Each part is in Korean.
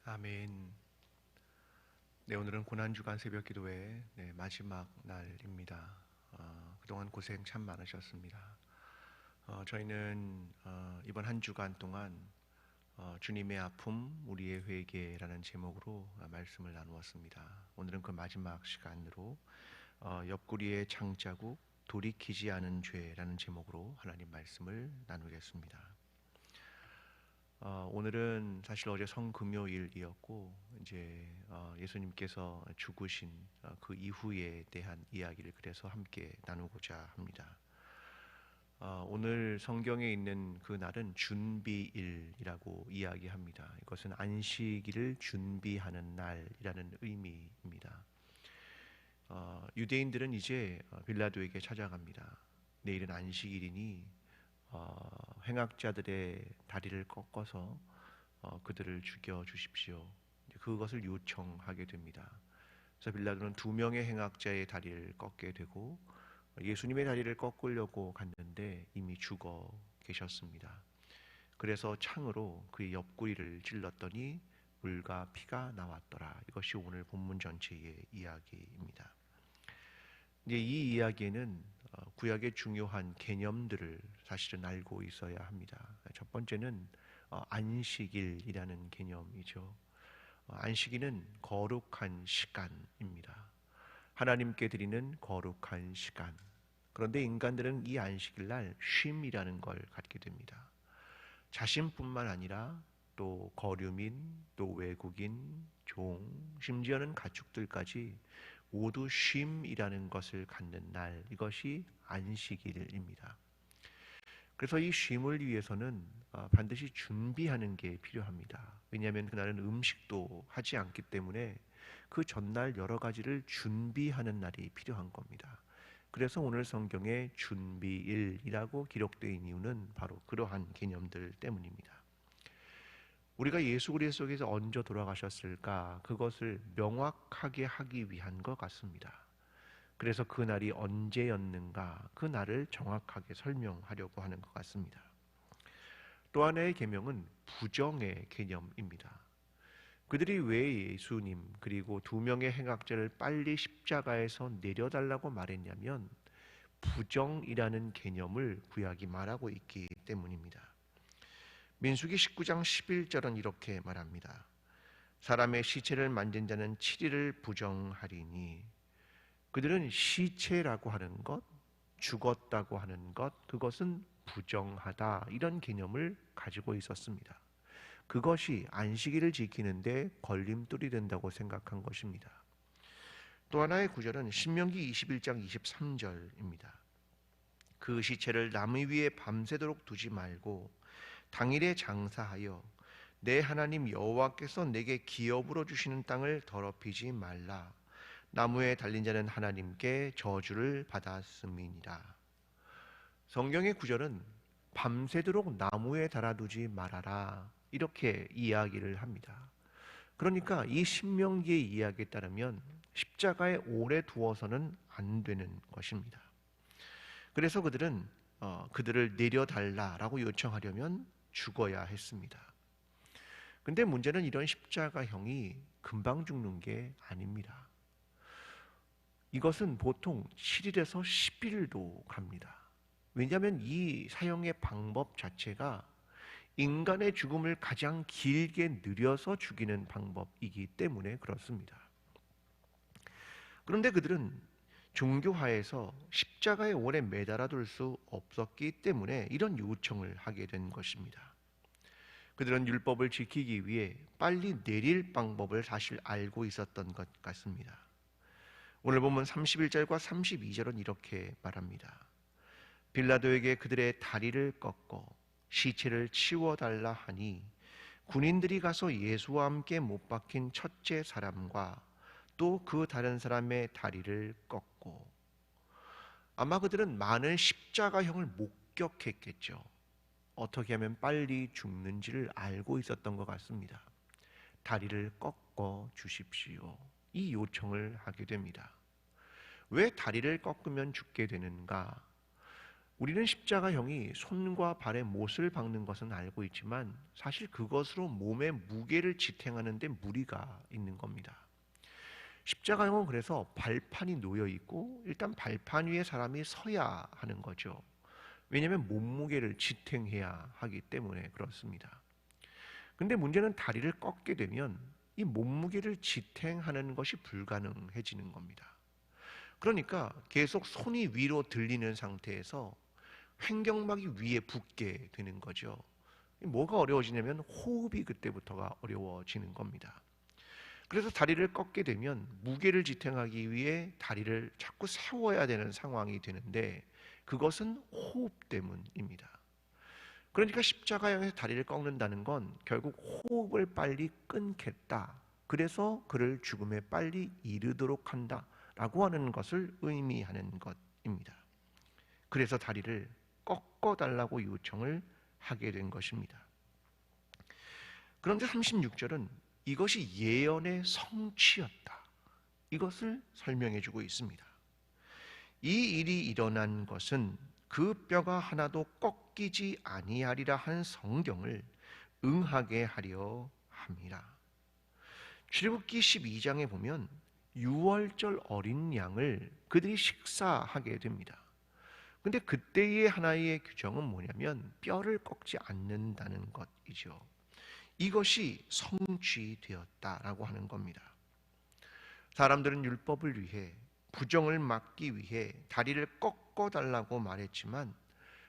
아멘. 네, 오늘은 고난주간 새벽기도회 마지막 날입니다. 그동안 고생 참 많으셨습니다. 저희는 이번 한 주간 동안 주님의 아픔, 우리의 회개라는 제목으로 말씀을 나누었습니다. 오늘은 그 마지막 시간으로 옆구리의 장자국, 돌이키지 않은 죄라는 제목으로 하나님 말씀을 나누겠습니다. 오늘은 사실 어제 성금요일이었고 이제 예수님께서 죽으신 그 이후에 대한 이야기를 그래서 함께 나누고자 합니다. 오늘 성경에 있는 그 날은 준비일이라고 이야기합니다. 이것은 안식일을 준비하는 날이라는 의미입니다. 유대인들은 이제 빌라도에게 찾아갑니다. 내일은 안식일이니 행악자들의 다리를 꺾어서 그들을 죽여 주십시오. 그것을 요청하게 됩니다. 그래서 빌라도는 2명의 행악자의 다리를 꺾게 되고 예수님의 다리를 꺾으려고 갔는데 이미 죽어 계셨습니다. 그래서 창으로 그의 옆구리를 찔렀더니 물과 피가 나왔더라. 이것이 오늘 본문 전체의 이야기입니다. 이 이야기에는 구약의 중요한 개념들을 사실은 알고 있어야 합니다. 첫 번째는 안식일이라는 개념이죠. 안식일은 거룩한 시간입니다. 하나님께 드리는 거룩한 시간. 그런데 인간들은 이 안식일 날 쉼이라는 걸 갖게 됩니다. 자신뿐만 아니라 또 거류민, 또 외국인, 종, 심지어는 가축들까지 모두 쉼이라는 것을 갖는 날, 이것이 안식일입니다. 그래서 이 쉼을 위해서는 반드시 준비하는 게 필요합니다. 왜냐하면 그날은 음식도 하지 않기 때문에 그 전날 여러 가지를 준비하는 날이 필요한 겁니다. 그래서 오늘 성경에 준비일이라고 기록된 이유는 바로 그러한 개념들 때문입니다. 우리가 예수 그리스도께서 언제 돌아가셨을까? 그것을 명확하게 하기 위한 것 같습니다. 그래서 그 날이 언제였는가? 그 날을 정확하게 설명하려고 하는 것 같습니다. 또 하나의 계명은 부정의 개념입니다. 그들이 왜 예수님 그리고 2명의 행악자를 빨리 십자가에서 내려달라고 말했냐면 부정이라는 개념을 구약이 말하고 있기 때문입니다. 민수기 19장 11절은 이렇게 말합니다. 사람의 시체를 만진 자는 7일을 부정하리니 그들은 시체라고 하는 것, 죽었다고 하는 것, 그것은 부정하다 이런 개념을 가지고 있었습니다. 그것이 안식일을 지키는데 걸림돌이 된다고 생각한 것입니다. 또 하나의 구절은 신명기 21장 23절입니다. 그 시체를 나무 위에 밤새도록 두지 말고 당일에 장사하여 내 하나님 여호와께서 내게 기업으로 주시는 땅을 더럽히지 말라. 나무에 달린 자는 하나님께 저주를 받았음이니라. 성경의 구절은 밤새도록 나무에 달아두지 말아라 이렇게 이야기를 합니다. 그러니까 이 신명기의 이야기에 따르면 십자가에 오래 두어서는 안 되는 것입니다. 그래서 그들은 그들을 내려달라라고 요청하려면 죽어야 했습니다. 근데 문제는 이런 십자가형이 금방 죽는 게 아닙니다. 이것은 보통 7일에서 10일도 갑니다. 왜냐하면 이 사형의 방법 자체가 인간의 죽음을 가장 길게 느려서 죽이는 방법이기 때문에 그렇습니다. 그런데 그들은 종교화에서 십자가에 오래 매달아둘 수 없었기 때문에 이런 요청을 하게 된 것입니다. 그들은 율법을 지키기 위해 빨리 내릴 방법을 사실 알고 있었던 것 같습니다. 오늘 보면 31절과 32절은 이렇게 말합니다. 빌라도에게 그들의 다리를 꺾어 시체를 치워달라 하니 군인들이 가서 예수와 함께 못 박힌 첫째 사람과 또 그 다른 사람의 다리를 꺾고, 아마 그들은 많은 십자가형을 목격했겠죠. 어떻게 하면 빨리 죽는지를 알고 있었던 것 같습니다. 다리를 꺾어 주십시오. 이 요청을 하게 됩니다. 왜 다리를 꺾으면 죽게 되는가? 우리는 십자가형이 손과 발에 못을 박는 것은 알고 있지만 사실 그것으로 몸의 무게를 지탱하는 데 무리가 있는 겁니다. 십자가형은 그래서 발판이 놓여 있고 일단 발판 위에 사람이 서야 하는 거죠. 왜냐하면 몸무게를 지탱해야 하기 때문에 그렇습니다. 근데 문제는 다리를 꺾게 되면 이 몸무게를 지탱하는 것이 불가능해지는 겁니다. 그러니까 계속 손이 위로 들리는 상태에서 횡격막이 위에 붙게 되는 거죠. 뭐가 어려워지냐면 호흡이 그때부터가 어려워지는 겁니다. 그래서 다리를 꺾게 되면 무게를 지탱하기 위해 다리를 자꾸 세워야 되는 상황이 되는데 그것은 호흡 때문입니다. 그러니까 십자가형에서 다리를 꺾는다는 건 결국 호흡을 빨리 끊겠다. 그래서 그를 죽음에 빨리 이르도록 한다라고 하는 것을 의미하는 것입니다. 그래서 다리를 꺾어달라고 요청을 하게 된 것입니다. 그런데 36절은 이것이 예언의 성취였다. 이것을 설명해 주고 있습니다. 이 일이 일어난 것은 그 뼈가 하나도 꺾이지 아니하리라 한 성경을 응하게 하려 함이라. 출애굽기 12장에 보면 유월절 어린 양을 그들이 식사하게 됩니다. 근데 그때의 하나의 규정은 뭐냐면 뼈를 꺾지 않는다는 것이죠. 이것이 성취되었다라고 하는 겁니다. 사람들은 율법을 위해 부정을 막기 위해 다리를 꺾어달라고 말했지만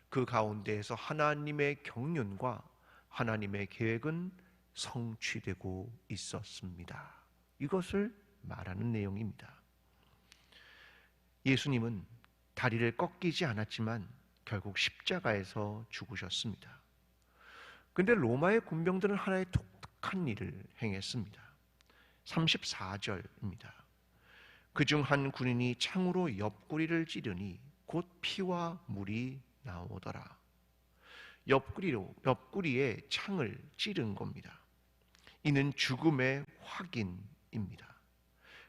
그 가운데에서 하나님의 경륜과 하나님의 계획은 성취되고 있었습니다. 이것을 말하는 내용입니다. 예수님은 다리를 꺾이지 않았지만 결국 십자가에서 죽으셨습니다. 그런데 로마의 군병들은 하나의 독특한 일을 행했습니다. 34절입니다. 그중 한 군인이 창으로 옆구리를 찌르니 곧 피와 물이 나오더라. 옆구리에 창을 찌른 겁니다. 이는 죽음의 확인입니다.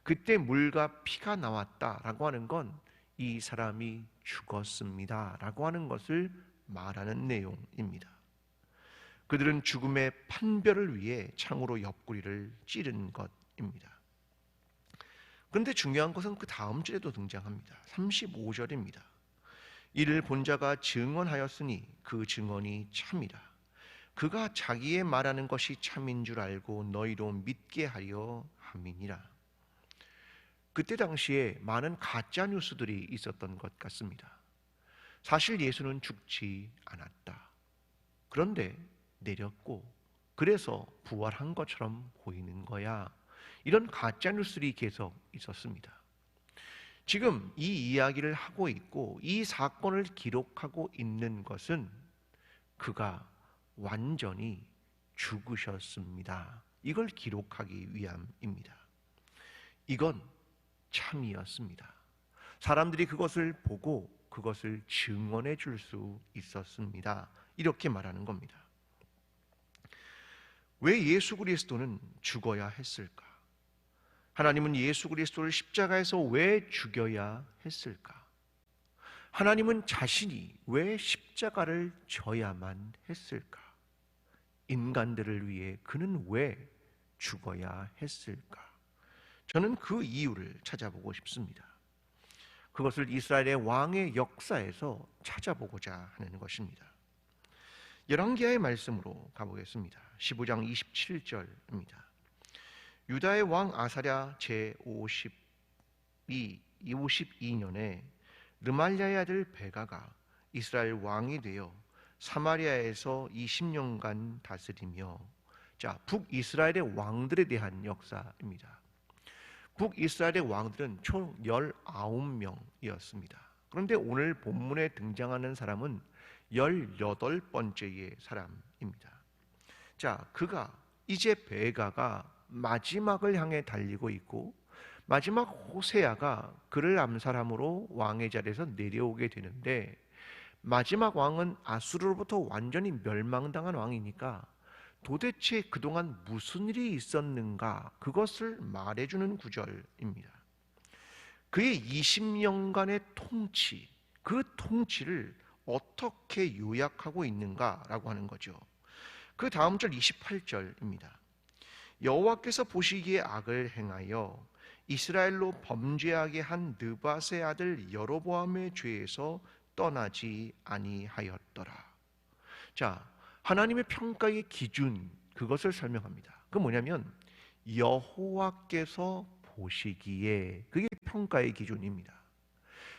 그때 물과 피가 나왔다라고 하는 건 이 사람이 죽었습니다라고 하는 것을 말하는 내용입니다. 그들은 죽음의 판별을 위해 창으로 옆구리를 찌른 것입니다. 그런데 중요한 것은 그 다음 절에도 등장합니다. 35절입니다. 이를 본 자가 증언하였으니 그 증언이 참이라. 그가 자기의 말하는 것이 참인 줄 알고 너희로 믿게 하려 함이니라. 그때 당시에 많은 가짜 뉴스들이 있었던 것 같습니다. 사실 예수는 죽지 않았다. 그런데 내렸고 그래서 부활한 것처럼 보이는 거야. 이런 가짜 뉴스들이 계속 있었습니다. 지금 이 이야기를 하고 있고 이 사건을 기록하고 있는 것은 그가 완전히 죽으셨습니다. 이걸 기록하기 위함입니다. 이건 참이었습니다. 사람들이 그것을 보고 그것을 증언해 줄 수 있었습니다. 이렇게 말하는 겁니다. 왜 예수 그리스도는 죽어야 했을까? 하나님은 예수 그리스도를 십자가에서 왜 죽여야 했을까? 하나님은 자신이 왜 십자가를 져야만 했을까? 인간들을 위해 그는 왜 죽어야 했을까? 저는 그 이유를 찾아보고 싶습니다. 그것을 이스라엘의 왕의 역사에서 찾아보고자 하는 것입니다. 열왕기하의 말씀으로 가보겠습니다. 15장 27절입니다. 유다의 왕 아사랴 제52년에 르말랴의 아들 베가가 이스라엘 왕이 되어 사마리아에서 20년간 다스리며, 자, 북이스라엘의 왕들에 대한 역사입니다. 북이스라엘의 왕들은 총 19명이었습니다. 그런데 오늘 본문에 등장하는 사람은 18번째의 사람입니다. 자, 그가 이제 베가가 마지막을 향해 달리고 있고 마지막 호세아가 그를 암살함으로 왕의 자리에서 내려오게 되는데, 마지막 왕은 아수르로부터 완전히 멸망당한 왕이니까 도대체 그동안 무슨 일이 있었는가, 그것을 말해주는 구절입니다. 그의 20년간의 통치, 그 통치를 어떻게 요약하고 있는가라고 하는 거죠. 그 다음 절 28절입니다. 여호와께서 보시기에 악을 행하여 이스라엘로 범죄하게 한 느밧의 아들 여로보암의 죄에서 떠나지 아니하였더라. 자, 하나님의 평가의 기준, 그것을 설명합니다. 그 뭐냐면 여호와께서 보시기에, 그게 평가의 기준입니다.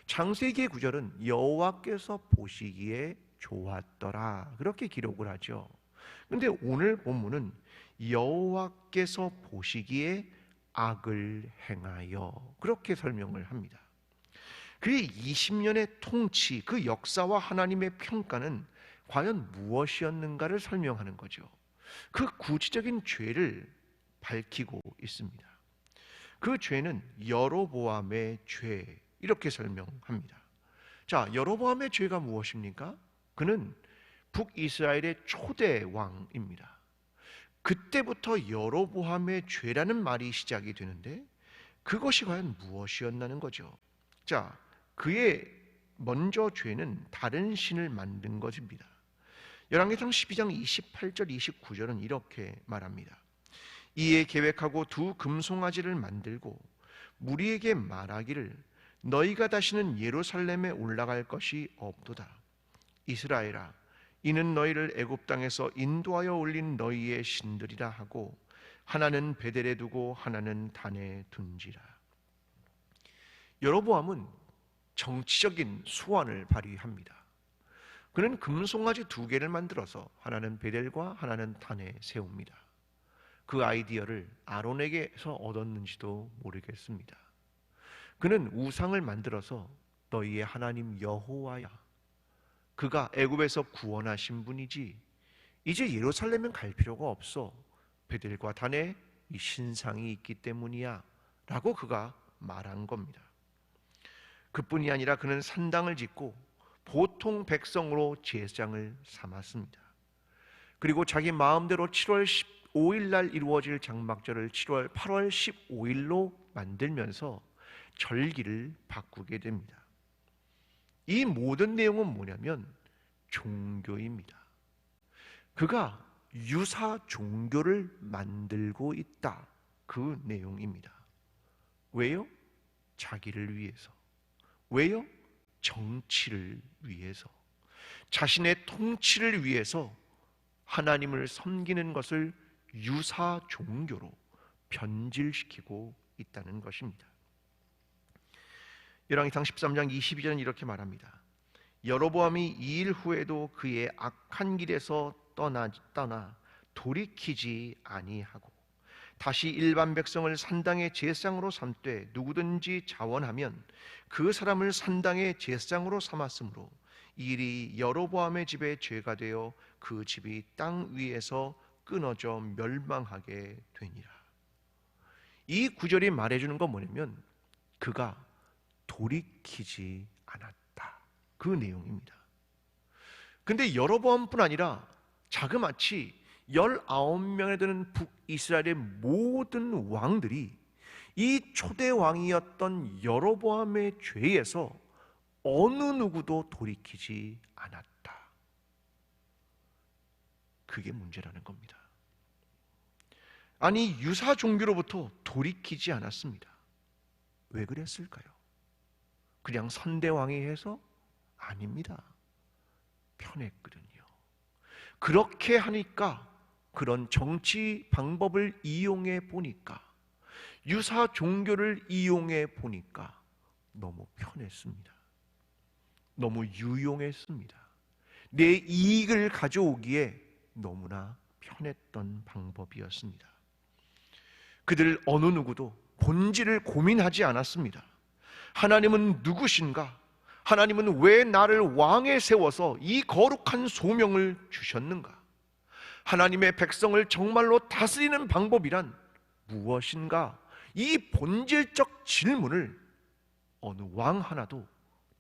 창세기의 구절은 여호와께서 보시기에 좋았더라, 그렇게 기록을 하죠. 근데 오늘 본문은 여호와께서 보시기에 악을 행하여, 그렇게 설명을 합니다. 그의 20년의 통치, 그 역사와 하나님의 평가는 과연 무엇이었는가를 설명하는 거죠. 그 구체적인 죄를 밝히고 있습니다. 그 죄는 여로보암의 죄, 이렇게 설명합니다. 자, 여로보암의 죄가 무엇입니까? 그는 북이스라엘의 초대 왕입니다. 그때부터 여로보암의 죄라는 말이 시작이 되는데, 그것이 과연 무엇이었나는 거죠. 자, 그의 먼저 죄는 다른 신을 만든 것입니다. 열왕기상 12장 28절 29절은 이렇게 말합니다. 이에 계획하고 두 금송아지를 만들고 무리에게 말하기를 너희가 다시는 예루살렘에 올라갈 것이 없도다. 이스라엘아, 이는 너희를 애굽 땅에서 인도하여 올린 너희의 신들이라 하고 하나는 베델에 두고 하나는 단에 둔지라. 여로보암은 정치적인 수완을 발휘합니다. 그는 금송아지 2개를 만들어서 하나는 베델과 하나는 단에 세웁니다. 그 아이디어를 아론에게서 얻었는지도 모르겠습니다. 그는 우상을 만들어서 너희의 하나님 여호와야, 그가 애굽에서 구원하신 분이지 이제 예루살렘은 갈 필요가 없어, 베델과 단에 이 신상이 있기 때문이야 라고 그가 말한 겁니다. 그뿐이 아니라 그는 산당을 짓고 보통 백성으로 제사장을 삼았습니다. 그리고 자기 마음대로 7월 15일 날 이루어질 장막절을 8월 15일로 만들면서 절기를 바꾸게 됩니다. 이 모든 내용은 뭐냐면 종교입니다. 그가 유사 종교를 만들고 있다, 그 내용입니다. 왜요? 자기를 위해서. 왜요? 정치를 위해서, 자신의 통치를 위해서 하나님을 섬기는 것을 유사 종교로 변질시키고 있다는 것입니다. 열왕기상 13장 22절은 이렇게 말합니다. 여로보암이 2일 후에도 그의 악한 길에서 떠나 돌이키지 아니하고 다시 일반 백성을 산당의 제사장으로 삼되 누구든지 자원하면 그 사람을 산당의 제사장으로 삼았으므로 이 일이 여로보암의 집에 죄가 되어 그 집이 땅 위에서 끊어져 멸망하게 되니라. 이 구절이 말해주는 건 뭐냐면 그가 돌이키지 않았다, 그 내용입니다. 근데 여로보암뿐 아니라 자그마치 19명에 드는 북이스라엘의 모든 왕들이 이 초대 왕이었던 여로보암의 죄에서 어느 누구도 돌이키지 않았다. 그게 문제라는 겁니다. 아니, 유사 종교로부터 돌이키지 않았습니다. 왜 그랬을까요? 그냥 선대왕이 해서? 아닙니다. 편했거든요. 그렇게 하니까, 그런 정치 방법을 이용해 보니까, 유사 종교를 이용해 보니까 너무 편했습니다. 너무 유용했습니다. 내 이익을 가져오기에 너무나 편했던 방법이었습니다. 그들 어느 누구도 본질을 고민하지 않았습니다. 하나님은 누구신가? 하나님은 왜 나를 왕에 세워서 이 거룩한 소명을 주셨는가? 하나님의 백성을 정말로 다스리는 방법이란 무엇인가? 이 본질적 질문을 어느 왕 하나도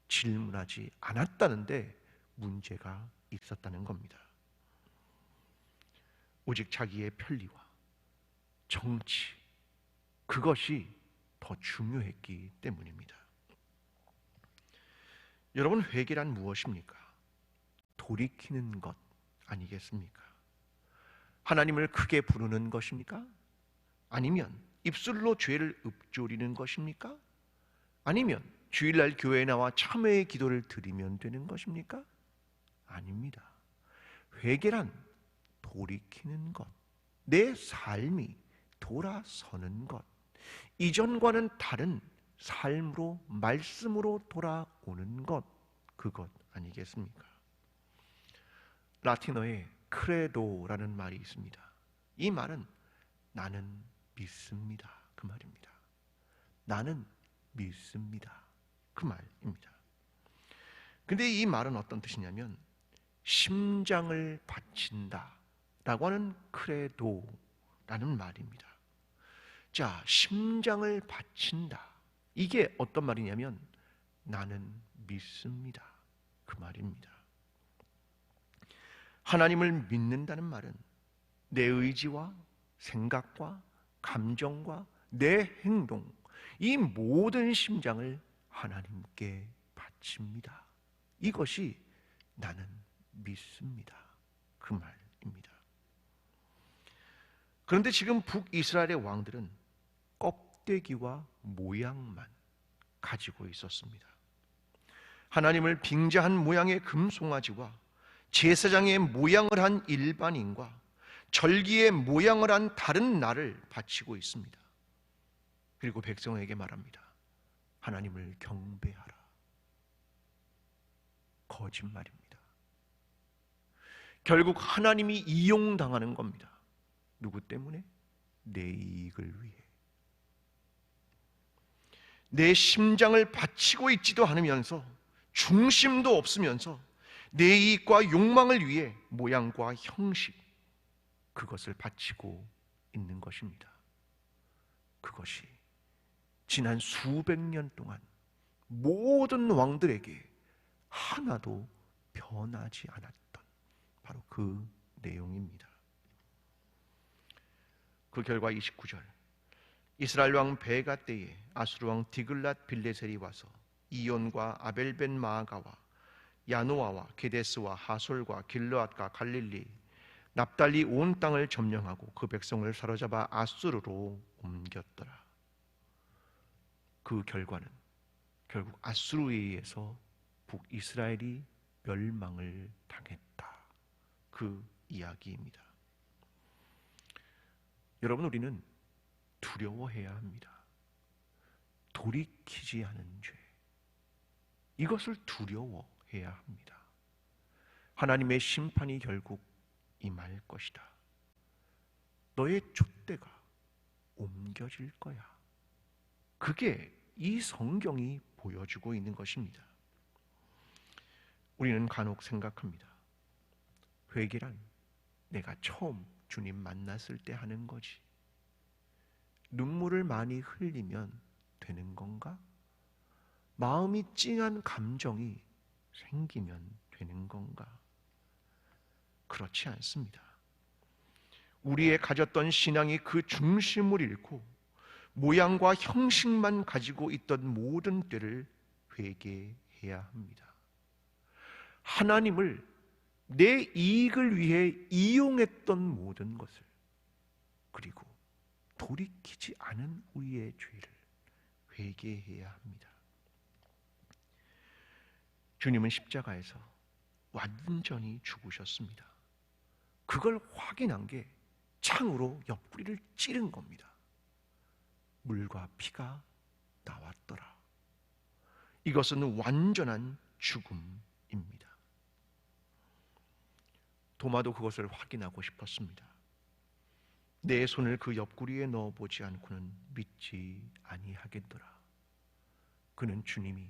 질문하지 않았다는데 문제가 있었다는 겁니다. 오직 자기의 편리와 정치, 그것이 더 중요했기 때문입니다. 여러분, 회개란 무엇입니까? 돌이키는 것 아니겠습니까? 하나님을 크게 부르는 것입니까? 아니면 입술로 죄를 읊조리는 것입니까? 아니면 주일날 교회에 나와 참회의 기도를 드리면 되는 것입니까? 아닙니다. 회개란 돌이키는 것, 내 삶이 돌아서는 것, 이전과는 다른 삶으로, 말씀으로 돌아오는 것, 그것 아니겠습니까? 라틴어에 크레도라는 말이 있습니다. 이 말은 나는 믿습니다, 그 말입니다. 나는 믿습니다, 그 말입니다. 근데 이 말은 어떤 뜻이냐면 심장을 바친다 라고 하는 크레도라는 말입니다. 자, 심장을 바친다, 이게 어떤 말이냐면 나는 믿습니다, 그 말입니다. 하나님을 믿는다는 말은 내 의지와 생각과 감정과 내 행동, 이 모든 심장을 하나님께 바칩니다. 이것이 나는 믿습니다, 그 말입니다. 그런데 지금 북이스라엘의 왕들은 껍데기와 모양만 가지고 있었습니다. 하나님을 빙자한 모양의 금송아지와 제사장의 모양을 한 일반인과 절기의 모양을 한 다른 날을 바치고 있습니다. 그리고 백성에게 말합니다. 하나님을 경배하라. 거짓말입니다. 결국 하나님이 이용당하는 겁니다. 누구 때문에? 내 이익을 위해. 내 심장을 바치고 있지도 않으면서, 중심도 없으면서 내 이익과 욕망을 위해 모양과 형식, 그것을 바치고 있는 것입니다. 그것이 지난 수백 년 동안 모든 왕들에게 하나도 변하지 않았던 바로 그 내용입니다. 그 결과 29절, 이스라엘 왕 베가 때에 아수르 왕 디글랏 빌레셀이 와서 이온과 아벨벤 마아가와 야노아와 게데스와 하솔과 길르앗과 갈릴리 납달리 온 땅을 점령하고 그 백성을 사로잡아 아수르로 옮겼더라. 그 결과는 결국 아수르에 의해서 북이스라엘이 멸망을 당했다, 그 이야기입니다. 여러분, 우리는 두려워해야 합니다. 돌이키지 않은 죄, 이것을 두려워해야 합니다. 하나님의 심판이 결국 임할 것이다. 너의 촛대가 옮겨질 거야. 그게 이 성경이 보여주고 있는 것입니다. 우리는 간혹 생각합니다. 회개란 내가 처음 주님 만났을 때 하는 거지. 눈물을 많이 흘리면 되는 건가? 마음이 찡한 감정이 생기면 되는 건가? 그렇지 않습니다. 우리의 가졌던 신앙이 그 중심을 잃고 모양과 형식만 가지고 있던 모든 때를 회개해야 합니다. 하나님을 내 이익을 위해 이용했던 모든 것을, 그리고 돌이키지 않은 우리의 죄를 회개해야 합니다. 주님은 십자가에서 완전히 죽으셨습니다. 그걸 확인한 게 창으로 옆구리를 찌른 겁니다. 물과 피가 나왔더라. 이것은 완전한 죽음입니다. 도마도 그것을 확인하고 싶었습니다. 내 손을 그 옆구리에 넣어보지 않고는 믿지 아니하겠더라. 그는 주님이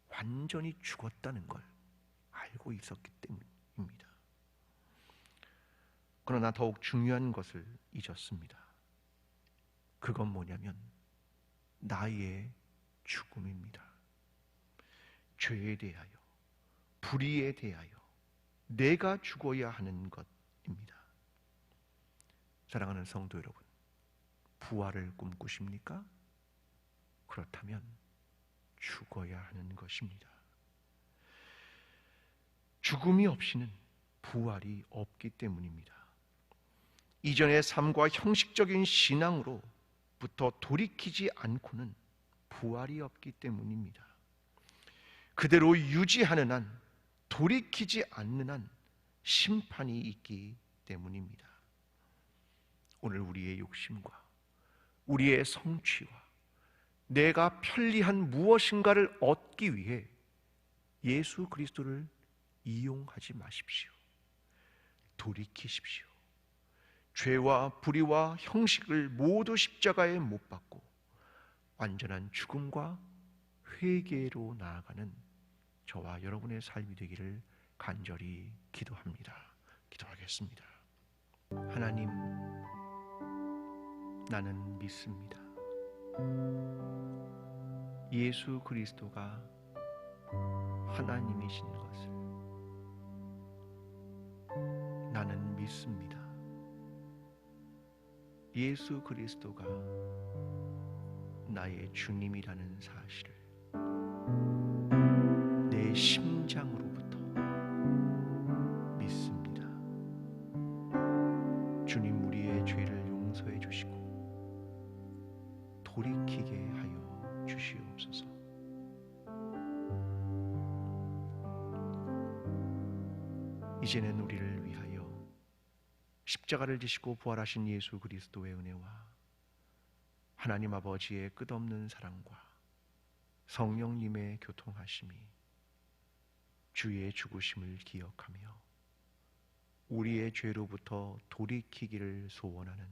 완전히 죽었다는 걸 알고 있었기 때문입니다. 그러나 더욱 중요한 것을 잊었습니다. 그건 뭐냐면 나의 죽음입니다. 죄에 대하여, 불의에 대하여 내가 죽어야 하는 것입니다. 사랑하는 성도 여러분, 부활을 꿈꾸십니까? 그렇다면 죽어야 하는 것입니다. 죽음이 없이는 부활이 없기 때문입니다. 이전의 삶과 형식적인 신앙으로부터 돌이키지 않고는 부활이 없기 때문입니다. 그대로 유지하는 한, 돌이키지 않는 한 심판이 있기 때문입니다. 오늘 우리의 욕심과 우리의 성취와 내가 편리한 무엇인가를 얻기 위해 예수 그리스도를 이용하지 마십시오. 돌이키십시오. 죄와 불의와 형식을 모두 십자가에 못 박고 완전한 죽음과 회개로 나아가는 저와 여러분의 삶이 되기를 간절히 기도합니다. 기도하겠습니다. 하나님, 나는 믿습니다. 예수 그리스도가 하나님이신 것을 나는 믿습니다. 예수 그리스도가 나의 주님이라는 사실을 내 심장으로부터 믿습니다. 주님, 우리의 죄를 용서해 주시고 돌이키게 하여 주시옵소서. 이제는 우리를 위하여 십자가를 지시고 부활하신 예수 그리스도의 은혜와 하나님 아버지의 끝없는 사랑과 성령님의 교통하심이 주의 죽으심을 기억하며 우리의 죄로부터 돌이키기를 소원하는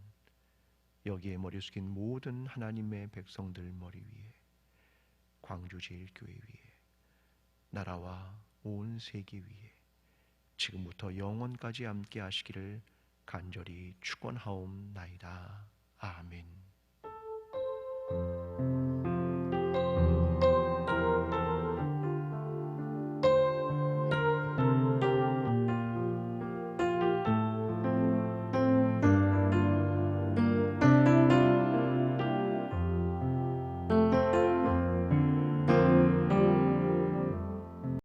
여기에 머리 숙인 모든 하나님의 백성들 머리 위에, 광주제일교회 위에, 나라와 온 세계 위에 지금부터 영원까지 함께 하시기를 간절히 축원하옵나이다. 아멘.